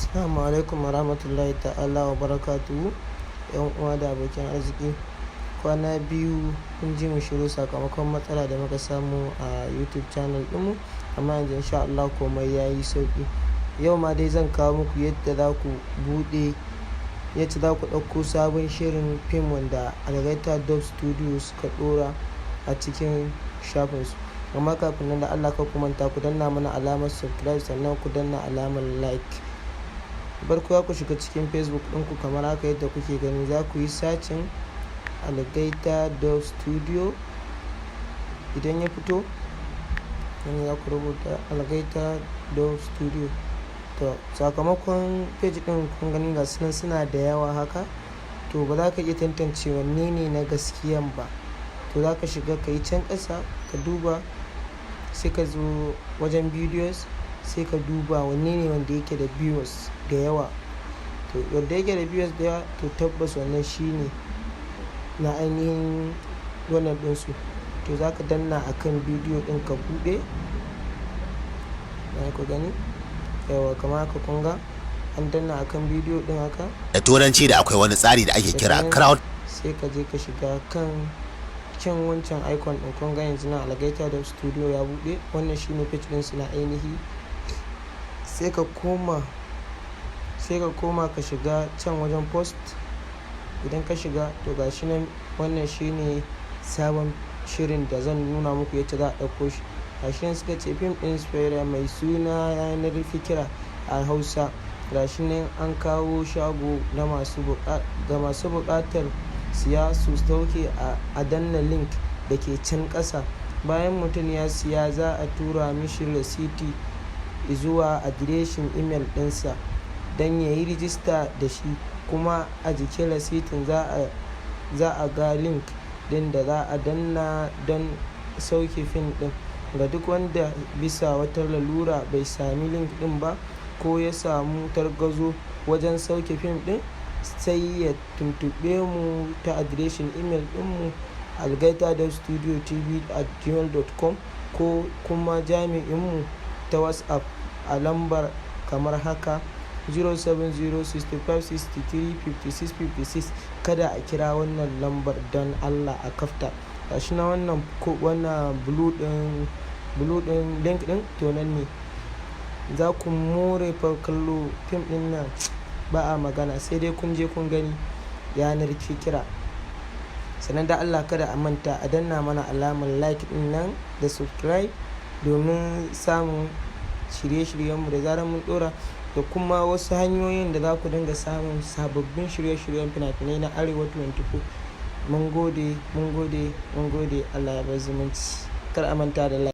Assalamu alaikum warahmatullahi ta'ala wa barakatuhu. Yan uwa da abokan arziki, kwana biyu kun ji mu shiru sakamakon matsala da muka samu a YouTube channel ɗinmu, amma yanzu insha Allah komai yayi sauki. Yau ma dai zan kawo muku yadda za ku ɗauko sabon shirin fim wanda Algaita Dubstudio suka ɗora a cikin shafinsu. Amma kafin nan da Allah ka manta ku danna mana alamar subscribe, sannan ku danna alamar like. Barku ku shiga cikin Facebook ɗinku kamar haka yadda kuke gani, za ku yi sacin Algaita Dubstudio. Idan ya fito za ku rubuta Algaita Dubstudio. To sakamakon page ɗin kun gani ga sunan suna da yawa haka, to ba za ka iya tantance wanne ne na gaskiyan ba. To za ka shiga ka yi can ƙasa ka duba, sai ka zo wajen videos sai ka duba wanne ne wanda yake da views da yawa. To wanda yake da views da yawa to tabbas wannan shine na ainihin wannan ɗinsu. To za ka danna akan bidiyo ɗin ka buɗe, za ku gani yawa kamar haka kun ga an danna akan bidiyo ɗin haka. Da turanci da akwai wani tsari da ake kira crowd. Sai ka je ka shiga kan wancan icon ɗin kun ga yanzu na Algaita Dubstudio ya buɗe. Wannan shine page ɗinsu na ainihi. sai ka koma ka shiga can wajen post. Idan ka shiga to gashi nan, wannan shine sabon shirin da zan nuna muku yadda za a ɗauko shi. Gashi nan suka ce fim ɗin Fikira mai suna Yanar Fikira a Hausa. Gashi nan an kawo shago ga masu buƙatar siya su sauke a danna link da ke can ƙasa. Bayan mutum ya siya za a tura mishi rasiti zuwa adireshin imel ɗinsa don ya yi rijista da shi, kuma a jikin rasitin za a ga link ɗin da za a danna don sauke fim ɗin. Ga duk wanda bisa wata lalura bai sami link ɗin ba ko ya samu targazo wajen sauke fim ɗin, sai ya tuntuɓe mu ta adireshin imel ɗinmu algaita.studiotv@gmail.com ko kuma jami'inmu ta WhatsApp a lambar kamar haka 07065635656. Kada a kira wannan lambar don Allah a kafta. Gashi na wannan blue din link din, to nan ne za ku more kallo fim din nan ba a magana, sai dai kun je kun gani Yanar Fikira. Sannan da Allah kada a manta a danna mana alamar like din nan da subscribe domin samun shirye-shiryenmu da zarar mun dora, da kuma wasu hanyoyin da za ku dinga samun sababbin shirye-shiryen fina-finai na Arewa 24. Mun gode, Allah ya bar zumunci. Kar a manta da like.